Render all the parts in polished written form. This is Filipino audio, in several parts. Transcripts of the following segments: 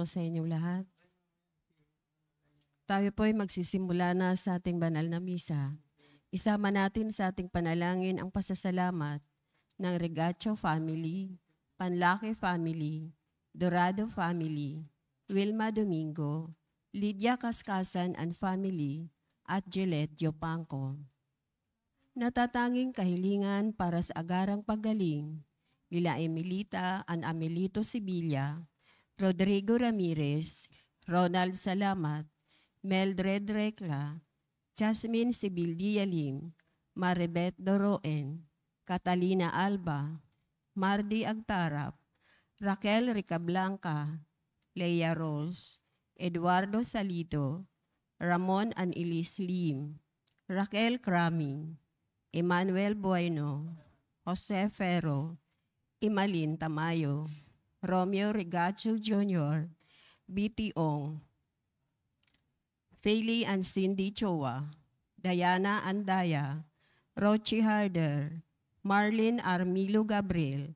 sa inyong lahat. Tayo po ay magsisimula na sa ating banal na misa. Isama natin sa ating panalangin ang pasasalamat ng Regacho family, Panlaki family, Dorado family, Wilma Domingo, Lydia Kaskasan and family, at Gillette Diopangco. Natatanging kahilingan para sa agarang paggaling nila Emilita and Amelito Sibilla, Rodrigo Ramirez, Ronald Salamat, Meldred Recla, Jasmine Sibildia Lim, Maribeth Doroen, Catalina Alba, Mardi Agtarap, Raquel Ricablanca, Leia Rose, Eduardo Salito, Ramon and Elise Lim, Raquel Craming, Emmanuel Bueno, Jose Ferro, Imalin Tamayo, Romeo Regacho Jr., B.T. Ong, Feli and Cindy Chowa, Diana Andaya, Rochi Harder, Marlene Armilo Gabriel,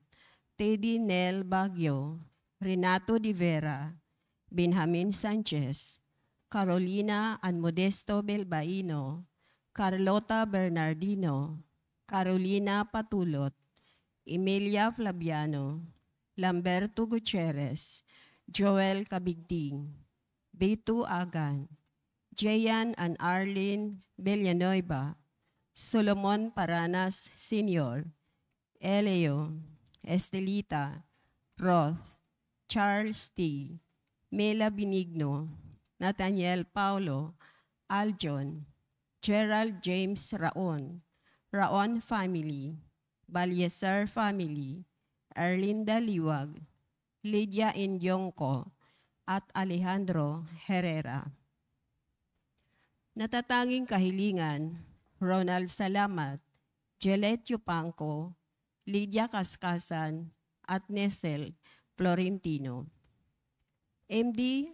Teddy Nel Baguio, Renato Di Vera, Benjamin Sanchez, Carolina and Modesto Belbaino, Carlota Bernardino, Carolina Patulot, Emilia Flaviano, Lamberto Gutierrez, Joel Cabigting, Beto Agan, Jayan and Arlene Villanueva, Solomon Paranas Sr., Eleo, Estelita, Roth, Charles T., Mela Benigno, Nathaniel Paulo, Aljon, Gerald James Raon, Raon family, Balyeser family, Erlinda Liwag, Lydia Indyongko, at Alejandro Herrera. Natatanging kahilingan, Ronald Salamat, Gillette Diopangco, Lydia Kaskasan, at Nesel Florentino. MD,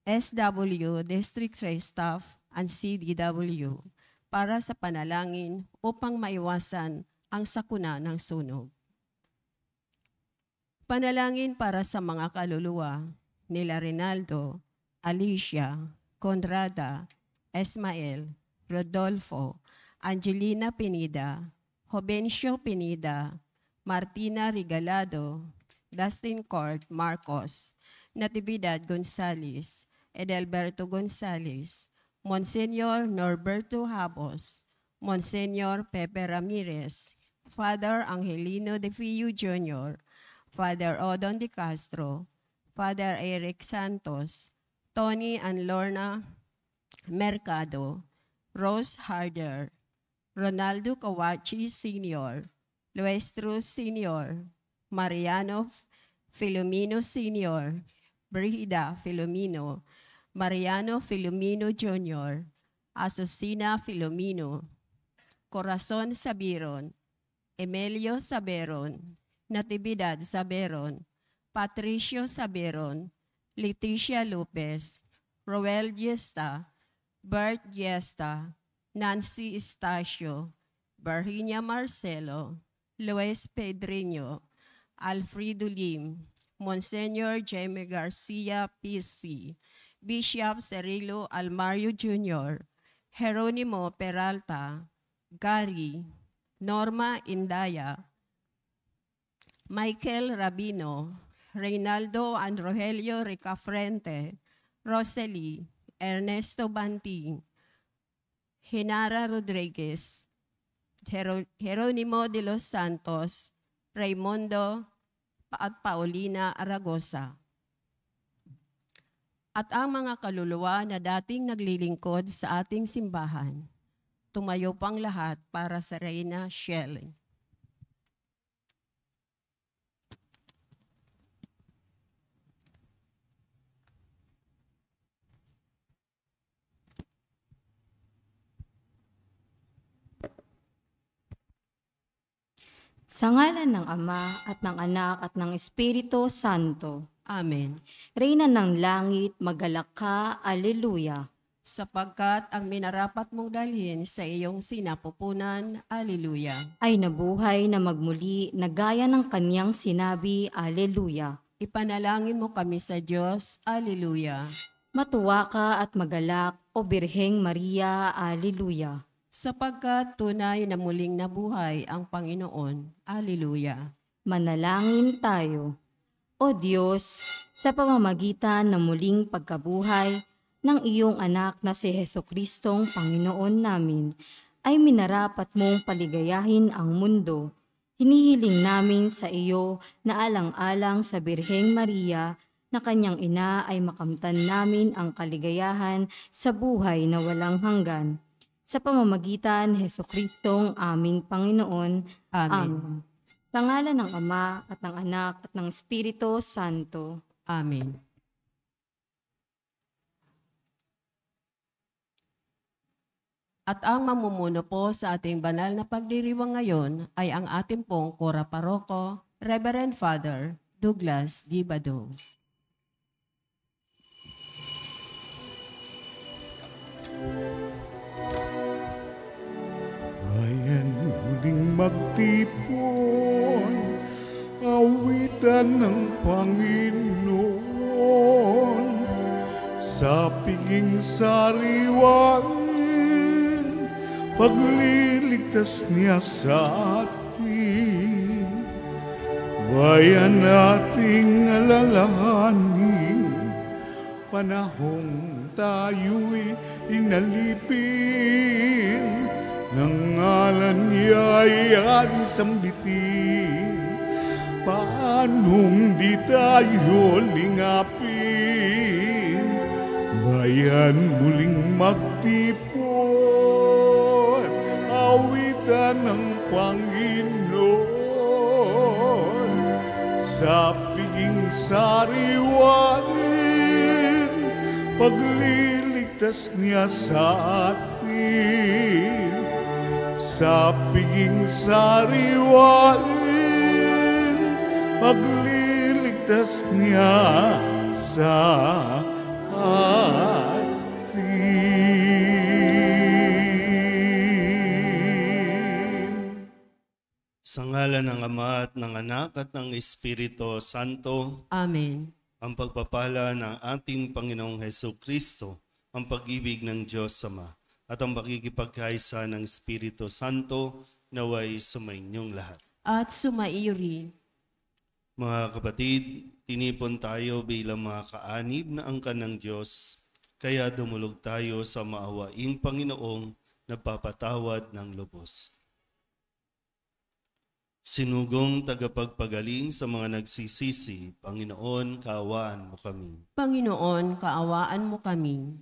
SW, District 3 Staff, and CDW para sa panalangin upang maiwasan ang sakuna ng sunog. Panalangin para sa mga kaluluwa nila Rinaldo, Alicia, Conrada, Esmael, Rodolfo, Angelina Pinida, Jovencio Pinida, Martina Regalado, Dustin Court Marcos, Natividad Gonzales, Edelberto Gonzales, Monsenyor Norberto Habos, Monsenyor Pepe Ramirez, Father Angelino De Fio Jr., Father Odon De Castro, Father Eric Santos, Tony and Lorna Mercado, Rose Harder, Ronaldo Kawachi Sr., Luis Cruz Sr., Mariano Filomeno Sr., Brigida Filomeno, Mariano Filomeno Jr., Asusina Filomeno, Corazon Sabiron, Emilio Saberon, Natividad Saberon, Patricio Saberon, Leticia Lopez, Roel Diesta, Bert Diesta, Nancy Estacio, Virginia Marcelo, Luis Pedreño, Alfredo Lim, Monsenyor Jaime Garcia PC, Bishop Cirilo Almario Jr., Jeronimo Peralta, Gary, Norma Indaya, Michael Rabino, Reynaldo and Rogelio Ricafrente, Rosely, Ernesto Banting, Hinara Rodriguez, Jeronimo de los Santos, Raimundo at Paulina Aragosa. At ang mga kaluluwa na dating naglilingkod sa ating simbahan, tumayo pang lahat para sa Reyna Shelley. Sa ngalan ng Ama at ng Anak at ng Espiritu Santo. Amen. Reyna ng langit, magalak ka, Alleluia. Sapagkat ang minarapat mong dalhin sa iyong sinapupunan, Alleluia. Ay nabuhay na magmuli na gaya ng kanyang sinabi, Alleluia. Ipanalangin mo kami sa Diyos. Alleluia. Matuwa ka at magalak, O Birheng Maria. Alleluia. Sapagkat tunay na muling nabuhay ang Panginoon. Alleluia. Manalangin tayo. O Diyos, sa pamamagitan ng muling pagkabuhay ng iyong anak na si Jesucristong Panginoon namin, ay minarapat mong paligayahin ang mundo. Hinihiling namin sa iyo na alang-alang sa Birheng Maria na kanyang ina ay makamtan namin ang kaligayahan sa buhay na walang hanggan. Sa pamamagitan ni Jesucristong aming Panginoon. Amen. Amen. Sa ngalan ng Ama at ng Anak at ng Espiritu Santo. Amen. At ang mamumuno po sa ating banal na pagdiriwang ngayon ay ang ating pong Kora Paroko, Reverend Father Douglas D. Bado. Bayan muling magtipon, awitan ng Panginoon, sa piging sariwain, pagliligtas niya sa atin. Bayan nating alalahanin, panahong tayo'y inalipin, ng ngalan niya'y ating sambitin. Paanong di tayo lingapin? Bayan muling magtipon, awitan ng Panginoon, sa piging sariwain, pagliligtas niya sa atin. Sa piging sariwain, pagliligtas niya sa atin. Sa ngalan ng Ama at ng Anak at ng Espiritu Santo. Amen. Ang pagpapala ng ating Panginoong Hesukristo, ang pag-ibig ng Diyos Ama, at ang pakikipagkaisa ng Espiritu Santo naway sumainyong lahat. At sumaiyo rin. Mga kapatid, tinipon tayo bilang mga kaanib na angkan ng Diyos, kaya dumulog tayo sa maawaing Panginoong nagpapatawad ng lubos. Sinugong tagapagpagaling sa mga nagsisisi, Panginoon, kaawaan mo kami. Panginoon, kaawaan mo kami.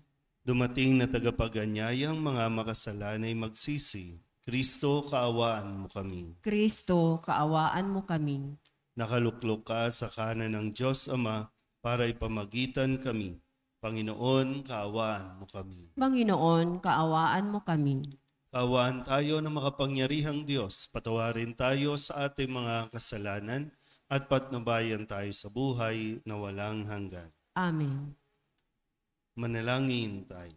Dumating na tagapaganyayang mga makasalanay magsisi, Kristo, kaawaan mo kami. Kristo, kaawaan mo kami. Nakaluklok ka sa kanan ng Diyos Ama para ipamagitan kami. Panginoon, kaawaan mo kami. Panginoon, kaawaan mo kami. Kaawaan tayo ng makapangyarihang Diyos, patawarin tayo sa ating mga kasalanan at patnubayan tayo sa buhay na walang hanggan. Amen. Manalangin tayo.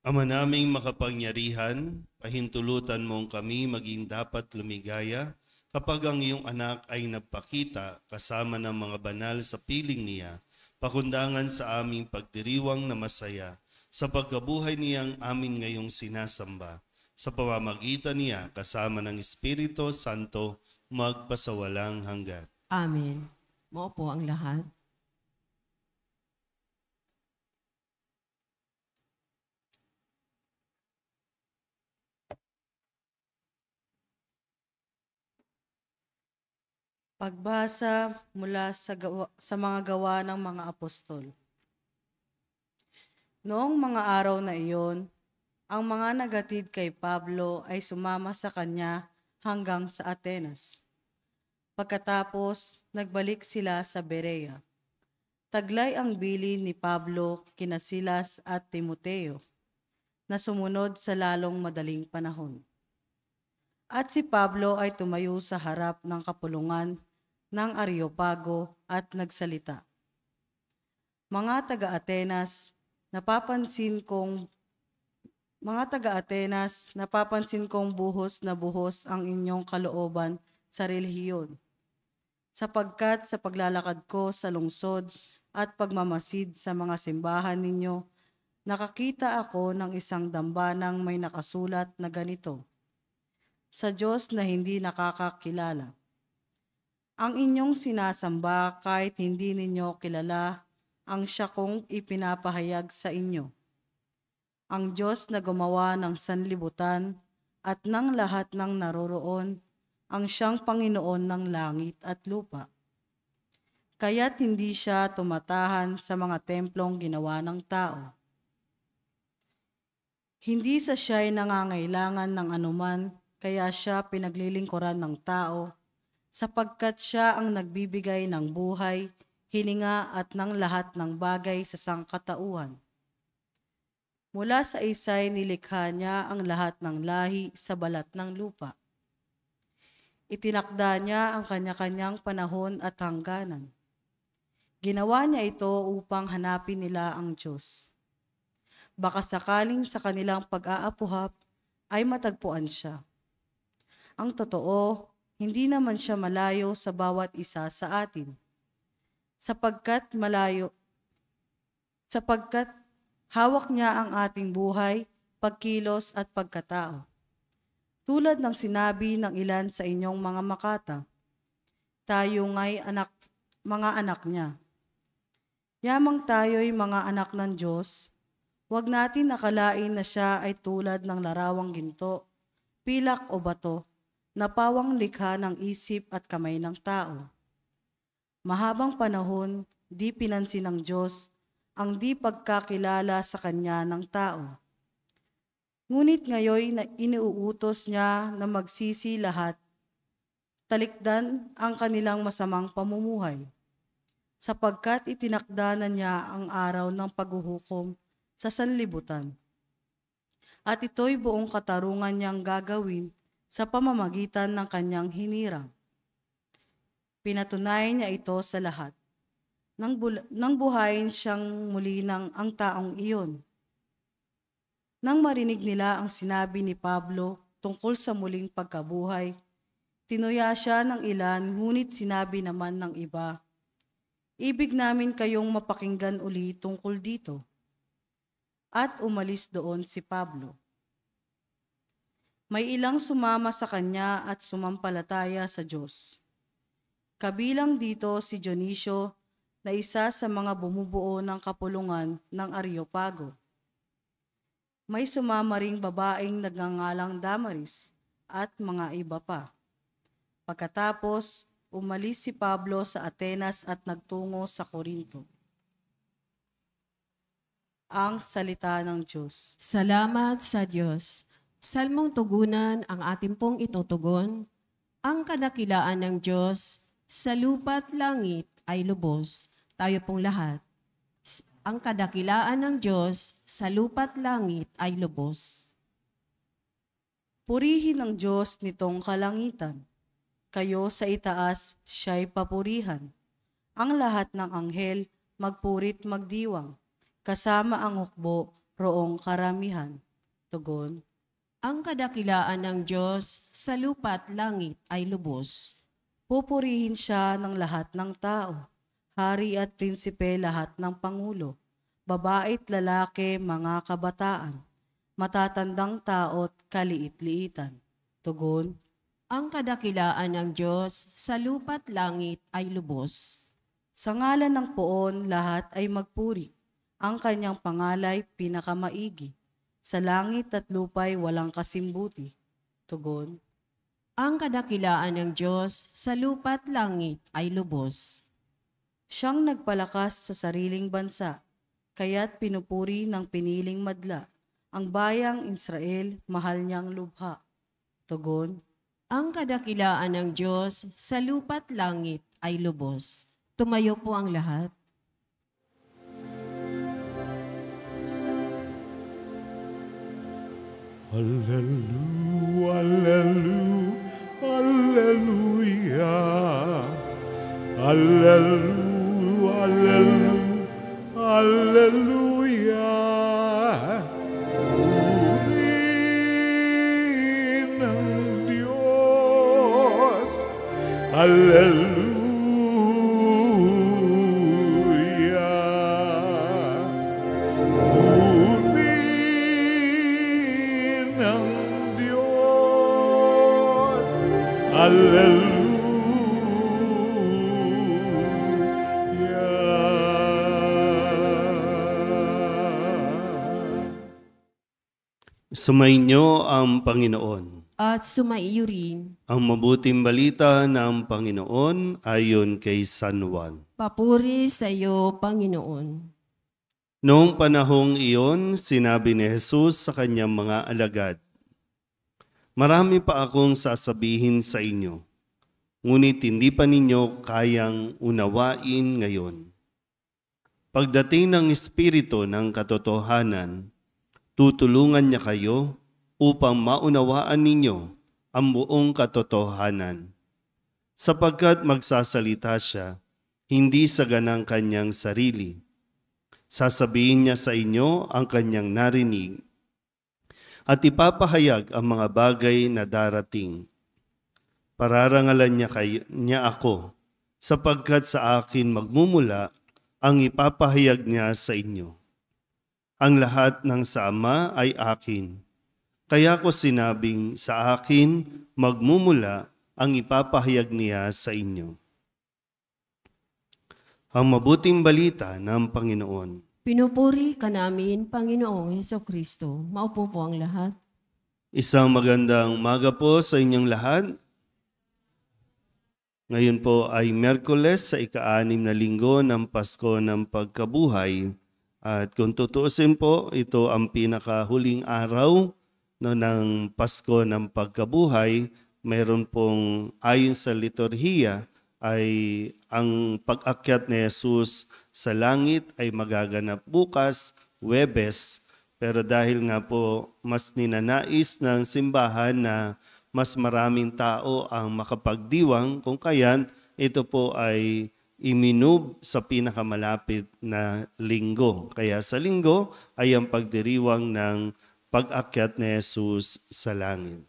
Ama naming makapangyarihan, pahintulutan mong kami maging dapat lumigaya kapag ang iyong anak ay nagpakita kasama ng mga banal sa piling niya, pakundangan sa aming pagdiriwang na masaya sa pagkabuhay niyang amin ngayong sinasamba. Sa pamamagitan niya kasama ng Espiritu Santo magpasawalang hanggan. Amen. Maupo ang lahat. Pagbasa mula sa mga gawa ng mga apostol. Noong mga araw na iyon, ang mga nagatid kay Pablo ay sumama sa kanya hanggang sa Atenas. Pagkatapos, nagbalik sila sa Berea. Taglay ang bilin ni Pablo kina Silas at Timoteo, na sumunod sa lalong madaling panahon. At si Pablo ay tumayo sa harap ng kapulungan ng Areopago at nagsalita. Mga taga-Atenas, napapansin kong buhos na buhos ang inyong kalooban sa relihiyon. sapagkat sa paglalakad ko sa lungsod at pagmamasid sa mga simbahan ninyo, nakakita ako ng isang dambanang may nakasulat na ganito, sa Diyos na hindi nakakakilala. Ang inyong sinasamba kahit hindi ninyo kilala ang siya kong ipinapahayag sa inyo. Ang Diyos na gumawa ng sanlibutan at ng lahat ng naroroon, ang siyang Panginoon ng langit at lupa. Kaya't hindi siya tumatahan sa mga templong ginawa ng tao. Hindi sa siya'y nangangailangan ng anuman, kaya siya pinaglilingkuran ng tao, sapagkat siya ang nagbibigay ng buhay, hininga at ng lahat ng bagay sa sangkatauhan. Mula sa isa'y nilikha niya ang lahat ng lahi sa balat ng lupa. Itinakda niya ang kanya-kanyang panahon at hangganan. Ginawa niya ito upang hanapin nila ang Diyos. Baka sakaling sa kanilang pag-aapuhap ay matagpuan siya. Ang totoo, hindi naman siya malayo sa bawat isa sa atin. Sapagkat hawak niya ang ating buhay, pagkilos at pagkatao. Tulad ng sinabi ng ilan sa inyong mga makata, tayo nga'y mga anak niya. Yamang tayo'y mga anak ng Diyos, huwag natin akalain na siya ay tulad ng larawang ginto, pilak o bato, na pawang likha ng isip at kamay ng tao. Mahabang panahon, di pinansin ng Diyos ang di pagkakilala sa Kanya ng tao. Ngunit ngayon na iniuutos niya na magsisi lahat, talikdan ang kanilang masamang pamumuhay, sapagkat itinakda na niya ang araw ng paghuhukom sa sanlibutan. At ito'y buong katarungan niyang gagawin sa pamamagitan ng kanyang hinirang. Pinatunayan niya ito sa lahat, nang buhayin siyang muli ng ang taong iyon. Nang marinig nila ang sinabi ni Pablo tungkol sa muling pagkabuhay, tinuya siya ng ilan, ngunit sinabi naman ng iba, ibig namin kayong mapakinggan uli tungkol dito. At umalis doon si Pablo. May ilang sumama sa kanya at sumampalataya sa Diyos. Kabilang dito si Dionisio na isa sa mga bumubuo ng kapulungan ng Areopago. May sumama ring babaeng nagngangalang Damaris at mga iba pa. Pagkatapos, umalis si Pablo sa Atenas at nagtungo sa Corinto. Ang salita ng Diyos. Salamat sa Diyos. Salmong tugunan ang ating pong itutugon. Ang kadakilaan ng Diyos sa lupa't langit ay lubos. Tayo pong lahat. Ang kadakilaan ng Diyos sa lupa't langit ay lubos. Purihin ang Diyos nitong kalangitan. Kayo sa itaas, siya'y papurihan. Ang lahat ng anghel, magpurit magdiwang. Kasama ang hukbo, roong karamihan. Tugon. Ang kadakilaan ng Diyos sa lupa't langit ay lubos. Pupurihin siya ng lahat ng tao. Hari at prinsipe lahat ng pangulo, babae't lalaki, mga kabataan, matatandang tao't kaliit-liitan. Tugon. Ang kadakilaan ng Diyos sa lupa't langit ay lubos. Sa ngalan ng poon, lahat ay magpuri. Ang kanyang pangalay pinakamaigi. Sa langit at lupa'y walang kasimbuti. Tugon. Ang kadakilaan ng Diyos sa lupa't langit ay lubos. Siyang nagpalakas sa sariling bansa, kaya't pinupuri ng piniling madla. Ang bayang Israel, mahal niyang lubha. Tugon. Ang kadakilaan ng Diyos sa lupa't langit ay lubos. Tumayo po ang lahat. Hallelujah, hallelujah, hallelujah, hallelujah, hallelujah. Purihin ang Diyos. Hallelujah, Sumainyo ang Panginoon. At sumaiyo rin. Ang mabuting balita ng Panginoon ayon kay San Juan. Papuri sa iyo, Panginoon. Noong panahong iyon, sinabi ni Jesus sa kanyang mga alagad, "Marami pa akong sasabihin sa inyo, ngunit hindi pa ninyo kayang unawain ngayon. Pagdating ng Espiritu ng katotohanan, tutulungan niya kayo upang maunawaan ninyo ang buong katotohanan. Sapagkat magsasalita siya, hindi sa ganang kanyang sarili. Sasabihin niya sa inyo ang kanyang narinig at ipapahayag ang mga bagay na darating. Pararangalan niya ako, sapagkat sa akin magmumula ang ipapahayag niya sa inyo. Ang lahat ng sa Ama ay akin. Kaya ko sinabing sa akin magmumula ang ipapahayag niya sa inyo." Ang mabuting balita ng Panginoon. Pinupuri ka namin, Panginoong Hesukristo. Maupo po ang lahat. Isang magandang umaga po sa inyong lahat. Ngayon po ay Miyerkules sa ika-6 na linggo ng Pasko ng Pagkabuhay. At kung tutuusin po, ito ang pinakahuling araw ng Pasko ng Pagkabuhay. Mayroon pong ayon sa liturhiya ay ang pag-akyat ni Jesus sa langit ay magaganap bukas, Huwebes. Pero dahil nga po mas ninanais ng simbahan na mas maraming tao ang makapagdiwang, kung kaya't ito po ay iminub sa pinakamalapit na linggo. Kaya sa linggo ay ang pagdiriwang ng pag-akyat ni Jesus sa langit.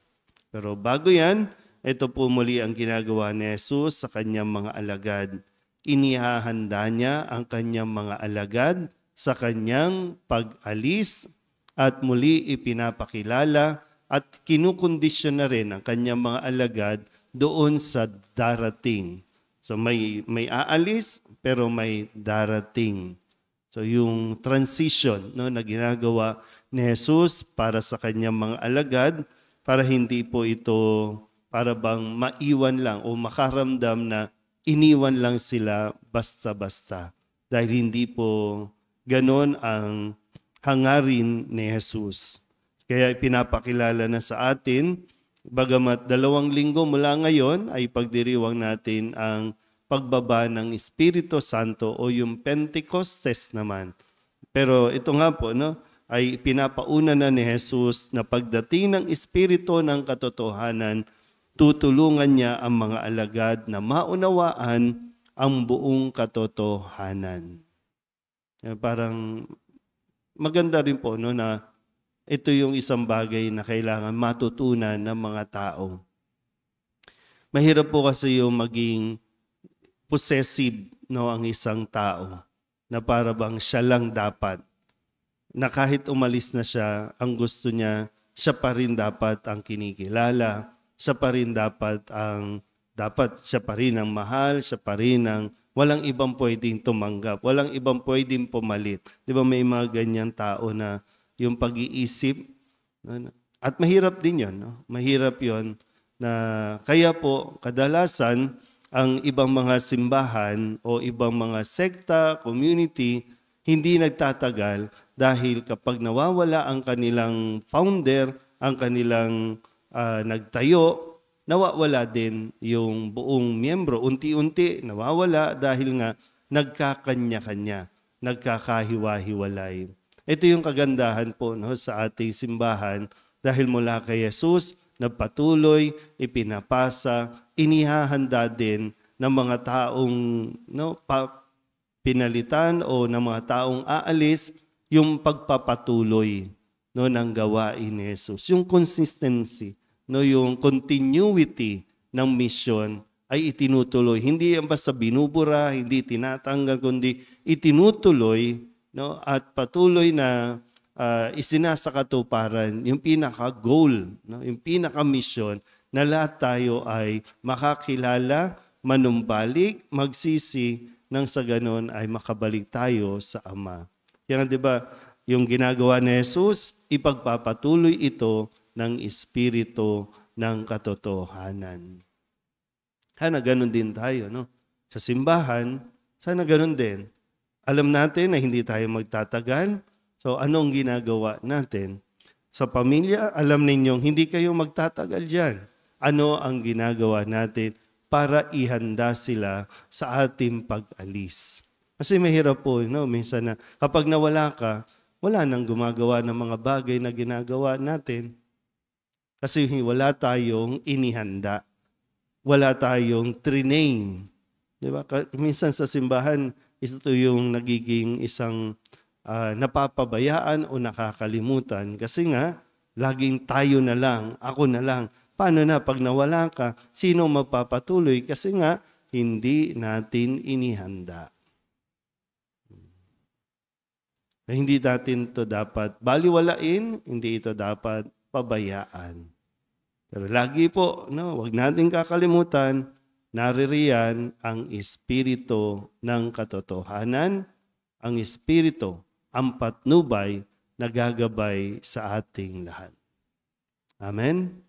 Pero bago yan, ito po muli ang ginagawa ni Jesus sa kanyang mga alagad. Inihahanda niya ang kanyang mga alagad sa kanyang pag-alis at muli ipinapakilala at kinukondisyon na rin ang kanyang mga alagad doon sa darating. So may aalis pero may darating. So yung transition na ginagawa ni Jesus para sa kanyang mga alagad para hindi po ito para bang maiwan lang o makaramdam na iniwan lang sila basta-basta. Dahil hindi po ganon ang hangarin ni Jesus. Kaya ipinapakilala na sa atin, bagamat 2 linggo mula ngayon ay pagdiriwang natin ang pagbaba ng Espiritu Santo o yung Pentecostes naman. Pero ito nga po, ay pinapauna na ni Jesus na pagdating ng Espiritu ng katotohanan, tutulungan niya ang mga alagad na maunawaan ang buong katotohanan. Parang maganda rin po na ito yung isang bagay na kailangan matutunan ng mga tao. Mahirap po kasi yung maging possessive ang isang tao na para bang siya lang dapat. Na kahit umalis na siya, ang gusto niya, siya pa rin dapat ang kinikilala. Siya pa rin siya pa rin ang mahal, siya pa rin ang walang ibang pwedeng tumanggap, walang ibang pwedeng pumalit. Di ba may mga ganyan tao na yung pag-iisip, at mahirap din yun. Mahirap yun na kaya po kadalasan ang ibang mga simbahan o ibang mga sekta, community, hindi nagtatagal dahil kapag nawawala ang kanilang founder, ang kanilang nagtayo, nawawala din yung buong miyembro. Unti-unti nawawala dahil nga nagkakanya-kanya, nagkakahiwa-hiwalay. Ito yung kagandahan po sa ating simbahan dahil mula kay Jesus, nagpatuloy, ipinapasa, inihahanda din ng mga taong pinalitan o ng mga taong aalis yung pagpapatuloy ng gawain ni Jesus. Yung consistency, yung continuity ng mission ay itinutuloy. Hindi yan basta binubura, hindi tinatanggal, kundi itinutuloy at patuloy na isinasakatuparan yung pinaka-goal, yung pinaka-mission na lahat tayo ay makakilala, manumbalik, magsisi, nang sa ganon ay makabalik tayo sa Ama. Kaya di ba, yung ginagawa ni Jesus, ipagpapatuloy ito ng Espiritu ng katotohanan. Sana ganun din tayo, no? Sa simbahan, sana ganun din. Alam natin na hindi tayo magtatagal. So anong ginagawa natin? Sa pamilya, alam ninyong hindi kayo magtatagal dyan. Ano ang ginagawa natin para ihanda sila sa ating pag-alis? Kasi mahirap po, no? Minsan na kapag nawala ka, wala nang gumagawa ng mga bagay na ginagawa natin. Kasi wala tayong inihanda. Wala tayong trinain. Diba? Minsan sa simbahan, ito yung nagiging isang napapabayaan o nakakalimutan. Kasi nga, laging tayo na lang, ako na lang. Paano na pag nawala ka, sino magpapatuloy? Kasi nga, hindi natin inihanda. Hindi natin ito dapat baliwalain, hindi ito dapat pabayaan. Pero lagi po, no, wag natin kakalimutan, naririyan ang Espiritu ng katotohanan, ang Espiritu, ang patnubay na gagabay sa ating lahat. Amen?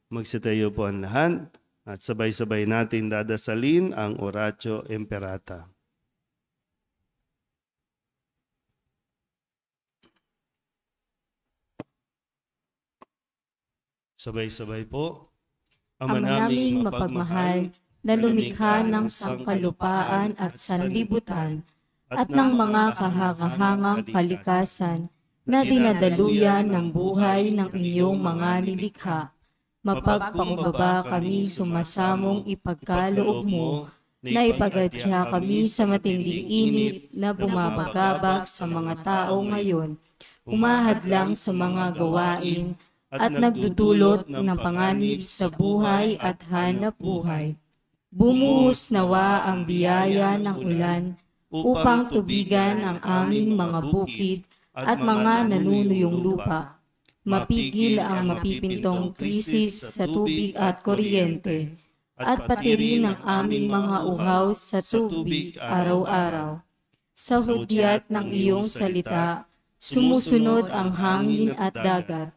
Magsitayo po ang lahat at sabay-sabay natin dadasalin ang Oratio Imperata. Sabay-sabay po. Ama naming mapagmahal na lumikha ng sangkalupaan at sanlibutan at ng mga kahangahangang kalikasan na dinadaluyan ng buhay ng inyong mga nilikha. Mapagpakumbaba kami sumasamong ipagkaloob mo na ipagadya kami sa matinding init na bumabagabag sa mga tao ngayon, umahadlang sa mga gawain at nagdudulot ng panganib sa buhay at hanap buhay. Bumuhos nawa ang biyaya ng ulan upang tubigan ang aming mga bukid at mga nanunuyong lupa. Mapigil ang mapipintong krisis sa tubig at kuryente at pati rin ang aming mga uhaw sa tubig araw-araw. Sa hudyat ng iyong salita, sumusunod ang hangin at dagat.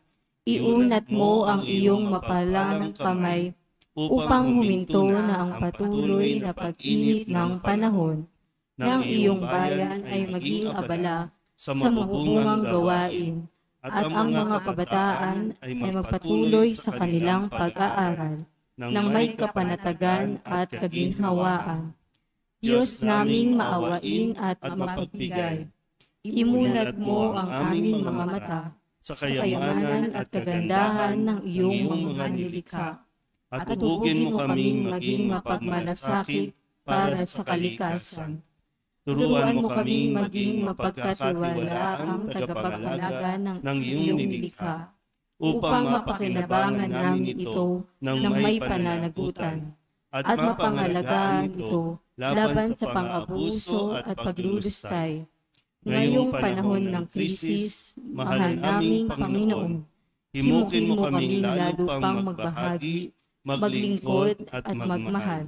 Iunat mo ang iyong mapalang kamay upang huminto na ang patuloy na pag-init ng panahon, ng iyong bayan ay maging abala sa mabubungang gawain, at ang mga kabataan ay magpatuloy sa kanilang pag-aaral ng may kapanatagan at kaginhawaan. Diyos naming maawain at mapagbigay, imulat mo ang aming mga mata sa kayamanan at kagandahan ng iyong mga nilikha, at tubugin mo kaming maging mapagmalasakit para sa kalikasan. Turuan mo kaming maging mapagkatiwalaang tagapagpalaga ng iyong nilikha, upang mapakinabangan namin ito ng may pananagutan, at mapangalagaan ito laban sa pang-abuso at paglulustay. Ngayong panahon ng krisis, mahal naming Panginoon, himukin mo kaming lalo pang magbahagi, maglingkod at magmahal.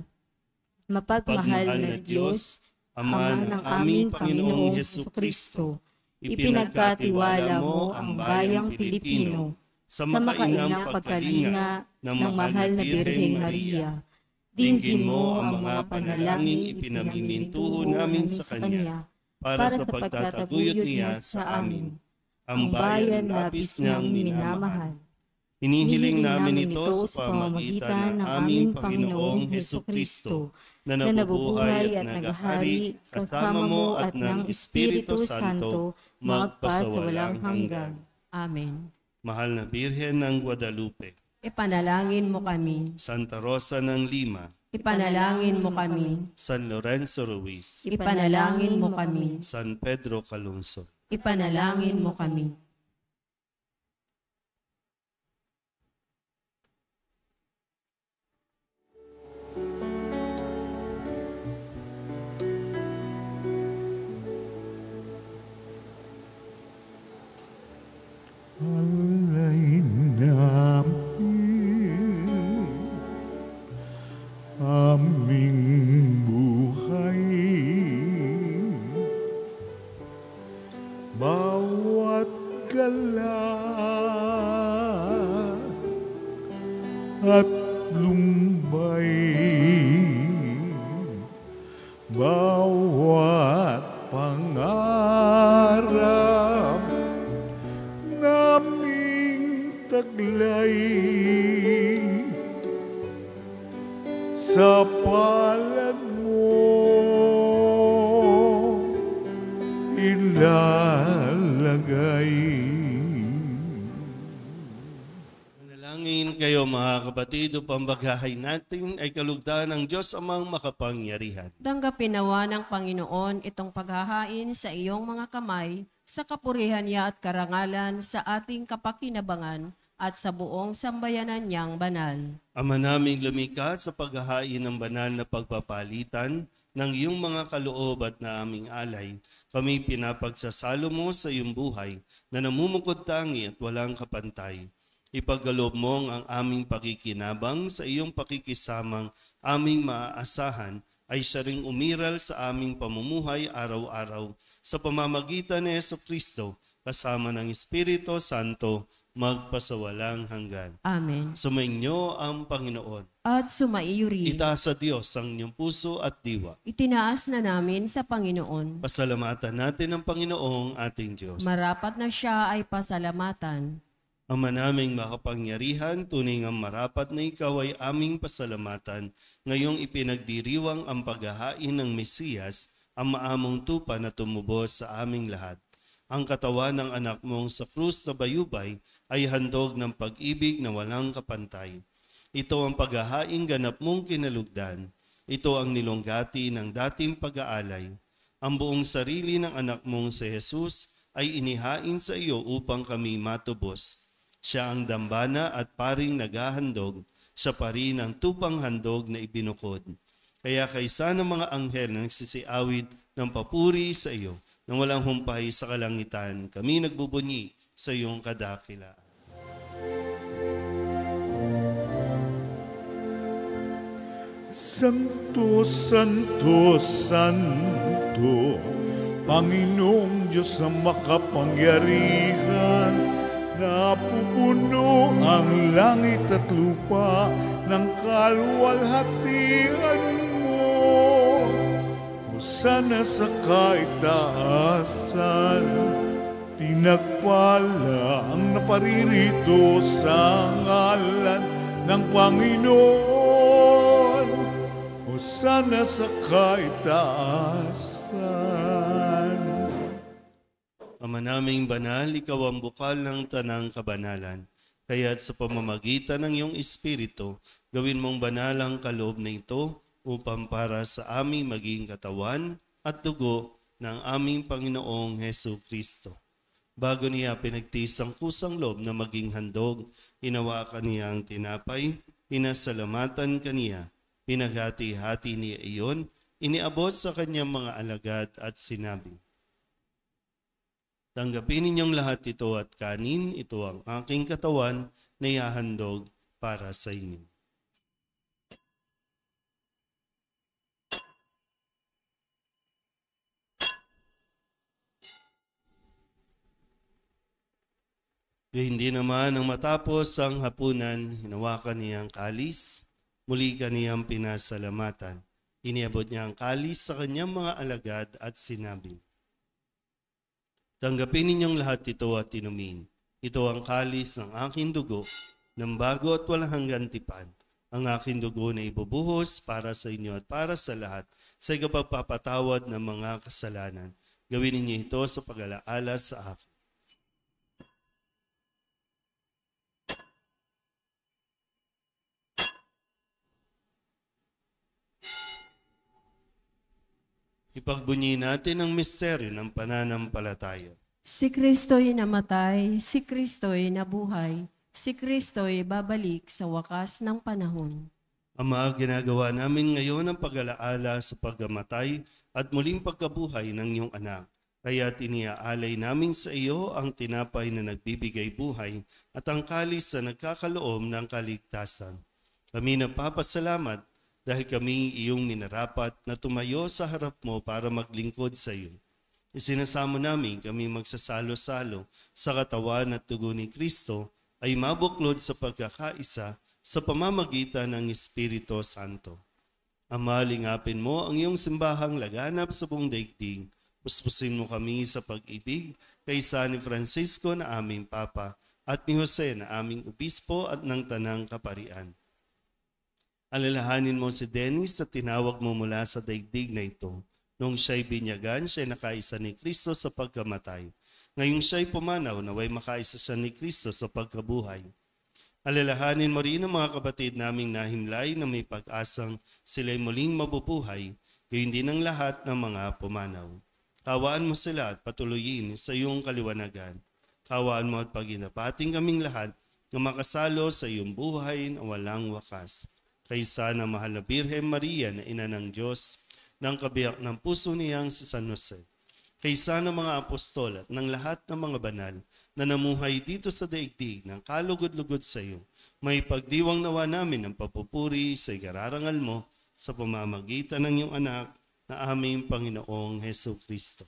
Mapagmahal na Diyos, Ama ng aming Panginoong Hesukristo, ipinagkatiwala mo ang bayang Pilipino sa makainang pagkalinga ng mahal na Birheng Maria. Dinggin mo ang mga panalangin ipinamimintuho namin sa Kanya para sa pagtataguyod niya sa amin, ang bayan labis niyang minamahal. Hinihiling namin ito sa pamamagitan ng aming Panginoong Hesukristo, na nabubuhay at naghahari kasama mo at ng Espiritu Santo magpasawalang hanggan. Amen. Mahal na Birhen ng Guadalupe, Ipanalangin mo kami. Santa Rosa ng Lima, Ipanalangin mo kami. San Lorenzo Ruiz, Ipanalangin mo kami. San Pedro Calungsod. Ipanalangin mo kami. Alay namin aming buhay, bawat gala at lumbay, bawat pangarap naming taglay sa palad mo ilalagay. Manalangin kayo mga kapatid upang bagahay natin ay kalugdan ng Diyos amang makapangyarihan. Tanggapin nawa ng Panginoon itong paghahain sa iyong mga kamay sa kapurihan niya at karangalan sa ating kapakinabangan at sa buong sambayanan niyang banal. Ama naming lumikha sa paghahain ng banal na pagpapalitan ng iyong mga kaloob at na aming alay, kami pinapagsasalo mo sa iyong buhay na namumukod tangi at walang kapantay. Ipagkaloob mo ang aming pakikinabang sa iyong pakikisamang aming maaasahan ay siya ring umiral sa aming pamumuhay araw-araw sa pamamagitan ni Jesucristo kasama ng Espiritu Santo magpasawalang hanggan. Amen. Sumainyo ang Panginoon. At sumaiyo rin. Itaas sa Diyos ang inyong puso at diwa. Itinaas na namin sa Panginoon. Pasalamatan natin ang Panginoong ating Diyos. Marapat na siya ay pasalamatan. Ama naming makapangyarihan, tunay ngang marapat na ikaw ay aming pasalamatan. Ngayong ipinagdiriwang ang paghahain ng Mesiyas, ang maamong tupa na tumubos sa aming lahat. Ang katawan ng anak mong sa krus na bayubay ay handog ng pag-ibig na walang kapantay. Ito ang paghahaing ganap mong kinalugdan. Ito ang nilonggati ng dating pag-aalay. Ang buong sarili ng anak mong si Jesus ay inihain sa iyo upang kami matubos. Siya ang dambana at paring naghahandog, siya pa rin ang tupang handog na ibinukod. Kaya kaysa ng mga anghel na nagsisiawit ng papuri sa iyo, nang walang humpay sa kalangitan, kami nagbubunyi sa iyong kadakilaan. Santo, Santo, Santo, Panginoong Diyos na makapangyarihan, napupuno ang langit at lupa ng kaluwalhatian mo. Hosana sa kaitaasan, pinagpala ang naparirito sa ngalan ng Panginoon. Hosana sa kaitaasan. Ama naming banal, ikaw ang bukal ng tanang kabanalan. Kaya't sa pamamagitan ng iyong Espiritu, gawin mong banal ang kaloob na ito upang para sa aming maging katawan at dugo ng aming Panginoong Jesucristo. Bago niya pinagtiis ang kusang loob na maging handog, hinawakan niya ang tinapay, pinasalamatan kaniya, pinaghati-hati niya iyon, iniabot sa kanyang mga alagad at sinabi, tanggapin ninyong lahat ito at kanin, ito ang aking katawan na ihahandog para sa inyo. Hindi naman nang matapos ang hapunan, hinawakan niya ang kalis, muli kaniyang pinasalamatan. Iniabot niya ang kalis sa kanyang mga alagad at sinabi, tanggapin ninyong lahat ito at inumin. Ito ang kalis ng aking dugo, ng bago at walang hanggang tipan. Ang aking dugo na ibubuhos para sa inyo at para sa lahat sa ikapagpapatawad ng mga kasalanan. Gawin ninyo ito sa pag-alaala sa akin. Ipagbunyi natin ang misteryo ng pananampalataya. Si Kristo'y namatay, si Kristo'y nabuhay, si Kristo'y babalik sa wakas ng panahon. Ama, ginagawa namin ngayon ang pag-alaala sa pagkamatay at muling pagkabuhay ng iyong anak. Kaya tiniaalay namin sa iyo ang tinapay na nagbibigay buhay at ang kalis na nagkakaloob ng kaligtasan. Kami nagpapasalamat dahil kami iyong minarapat na tumayo sa harap mo para maglingkod sa iyo. Isinasamo namin kami magsasalo-salo sa katawan at dugo ni Kristo ay mabuklod sa pagkakaisa sa pamamagitan ng Espiritu Santo. Ama, lingapin mo ang iyong simbahang laganap sa buong daigdig. Puspusin mo kami sa pag-ibig kay San Francisco na aming Papa at ni Jose na aming Obispo at ng Tanang Kaparian. Alalahanin mo si Dennis sa tinawag mo mula sa daigdig na ito. Noong siya'y binyagan, siya'y nakaisa ni Kristo sa pagkamatay. Ngayong siya'y pumanaw, naway makaisa siya ni Kristo sa pagkabuhay. Alalahanin mo rin ang mga kapatid naming nahimlay na may pag-asang sila'y muling mabubuhay, gayon din ang lahat ng mga pumanaw. Kawaan mo sila at patuloyin sa iyong kaliwanagan. Kawaan mo at paginapating kaming lahat na makasalo sa iyong buhay na walang wakas. Kaysa na mahal na Birhen Maria na ina ng Diyos, ng kabiyak ng puso niyang si San Jose. Kaysa ng mga apostol at ng lahat ng mga banal na namuhay dito sa daigdig ng kalugod-lugod sa iyo, may pagdiwang nawa namin ang papupuri sa ikararangal mo sa pamamagitan ng iyong anak na aming Panginoong Heso Kristo.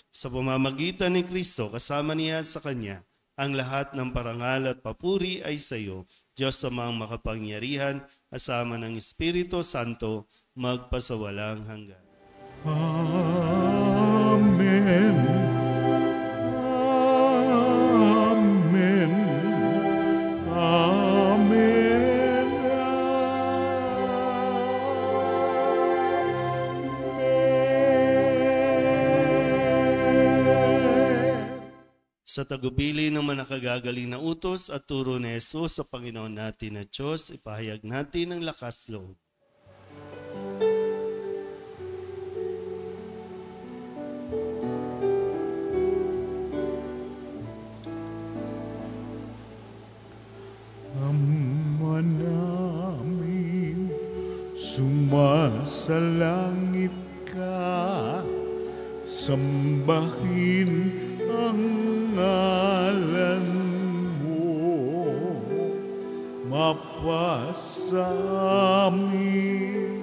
Sa pamamagitan ni Kristo, kasama niya at sa Kanya, ang lahat ng parangal at papuri ay sa iyo, Diyos amang makapangyarihan, kasama ng Espiritu Santo, magpasawalang hanggan. Amen. Amen. Amen. Sa tagubili ng manakagagaling na utos at turo ni Jesus sa Panginoon natin na Diyos, ipahayag natin ang lakas loob. Ama namin, sumasalangit ka, sambahin ang ngalan mo, mapasa amin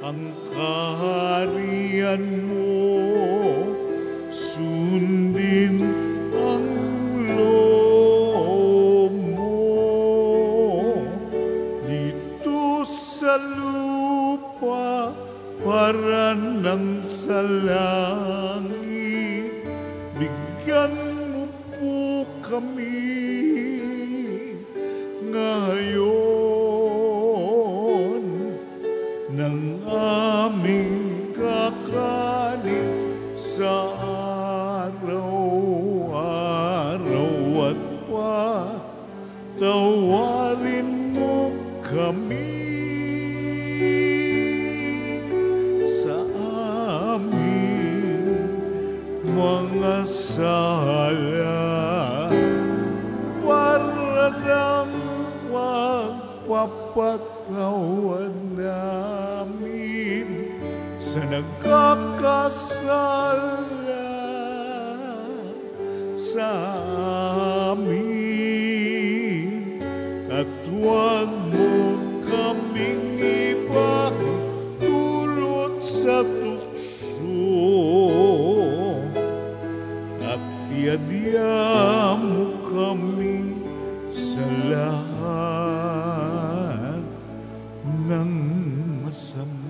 ang kaharian mo, sundin ang loob mo dito sa lupa para ng sa langit. Bigyan mo po kami ngayon ng aming kakanin sa araw-araw at patawarin mo kami sa aming mga sala para ng pagpapatawad namin sa nagkakasala sa amin, at huwag mo kaming ipahintulot sa tukso, at iadya mo kami sa lahat ng masama.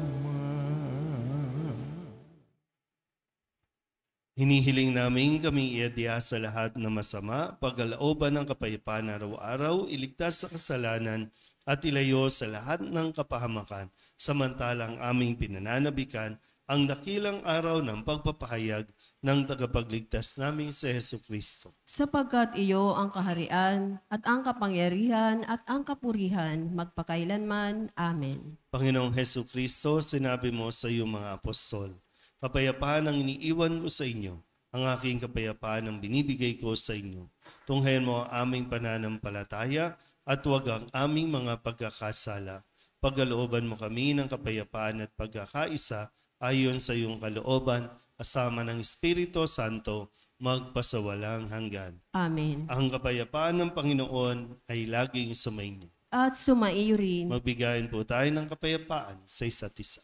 Hinihiling namin kami iadya sa lahat ng masama, pagkalooban ng kapayapaan araw-araw, iligtas sa kasalanan at ilayo sa lahat ng kapahamakan, samantalang aming pinananabikan ang dakilang araw ng pagpapahayag ng tagapagligtas naming si Heso Kristo. Sapagkat iyo ang kaharian at ang kapangyarihan at ang kapurihan magpakailanman. Amen. Panginoong Heso Kristo, sinabi mo sa iyong mga apostol, kapayapaan ang iniiwan ko sa inyo, ang aking kapayapaan ang binibigay ko sa inyo. Tunghayan mo ang aming pananampalataya at huwag ang aming mga pagkakasala. Pagkalooban mo kami ng kapayapaan at pagkakaisa ayon sa iyong kalooban, kasama ng Espiritu Santo, magpasawalang hanggan. Amen. Ang kapayapaan ng Panginoon ay laging sumainyo. At sumaiyo rin. Magbigayin po tayo ng kapayapaan sa isa't isa.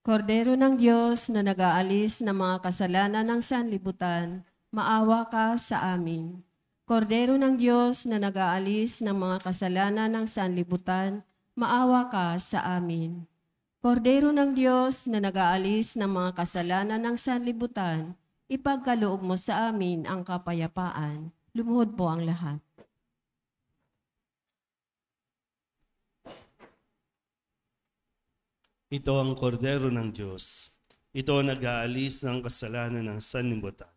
Kordero ng Diyos na nag-aalis ng mga kasalanan ng sanlibutan, maawa ka sa amin. Kordero ng Diyos na nag-aalis ng mga kasalanan ng sanlibutan, maawa ka sa amin. Kordero ng Diyos na nag-aalis ng mga kasalanan ng sanlibutan, ipagkaloob mo sa amin ang kapayapaan. Lumuhod po ang lahat. Ito ang kordero ng Diyos. Ito ang nag-aalis ng kasalanan ng sanlibutan.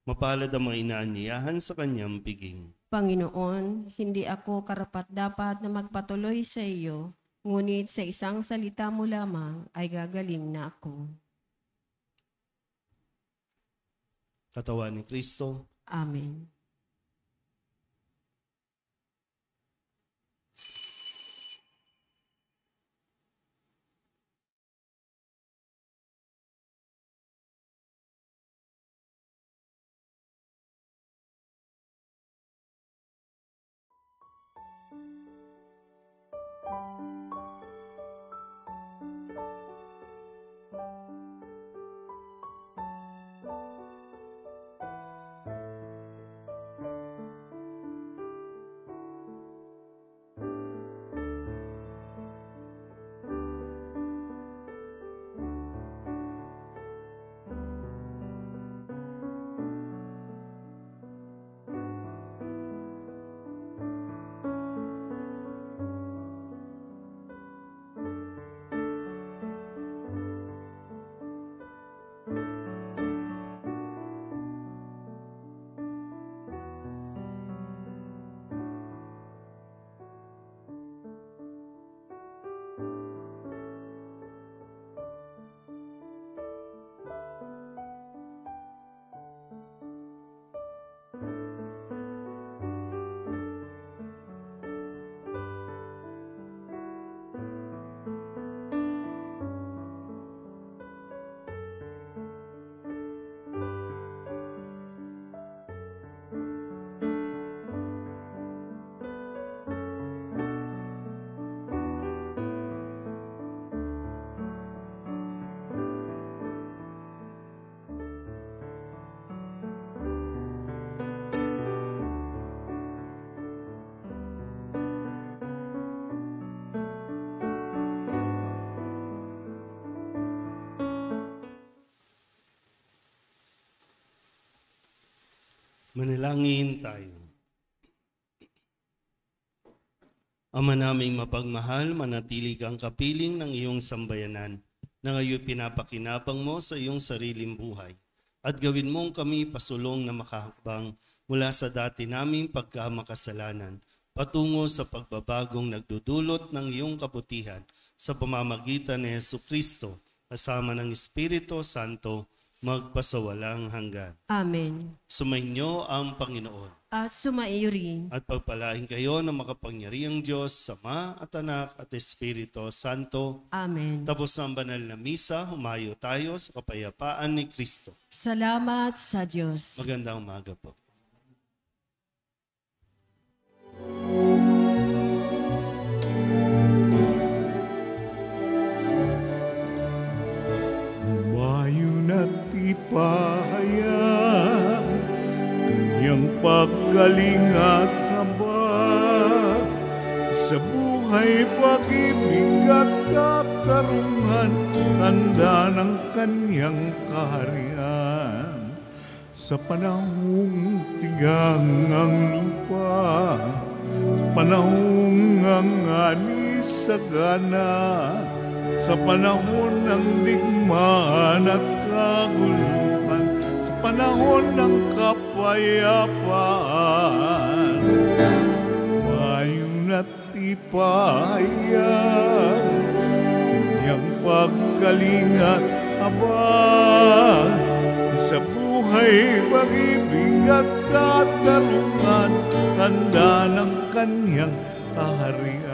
Mapalad ang mga inaanyayahan sa kanyang piging. Panginoon, hindi ako karapat-dapat na magpatuloy sa iyo, ngunit sa isang salita mo lamang ay gagaling na ako. Katawan ni Kristo. Amen. Manalangin tayo. Ama naming mapagmahal, manatili kang kapiling ng iyong sambayanan na ngayon pinapakinabang mo sa iyong sariling buhay. At gawin mong kami pasulong na makahakbang mula sa dati naming pagkamakasalanan patungo sa pagbabagong nagdudulot ng iyong kabutihan sa pamamagitan ni Jesucristo kasama ng Espiritu Santo magpasawalang hanggan. Amen. Sumainyo ang Panginoon. At sumaiyo rin. At pagpalain kayo ng makapangyarihang Diyos, Ama at Anak at Espiritu Santo. Amen. Tapos ang banal na misa, humayo tayo sa kapayapaan ni Kristo. Salamat sa Diyos. Magandang umaga po. Humayon at ipahayag kanyang paggaling at habag sa buhay, pag-ibig at katarungan, tanda ng kanyang kaharian. Sa panahong tigang ang lupa, sa panahong ang ani sagana, sa panahon ng digmaan at kaguluhan, sa panahon ng kapayapaan, mayroon at ipahayag kanyang paggaling at habag sa buhay, pag-ibig at katarungan, tanda ng kanyang kaharian.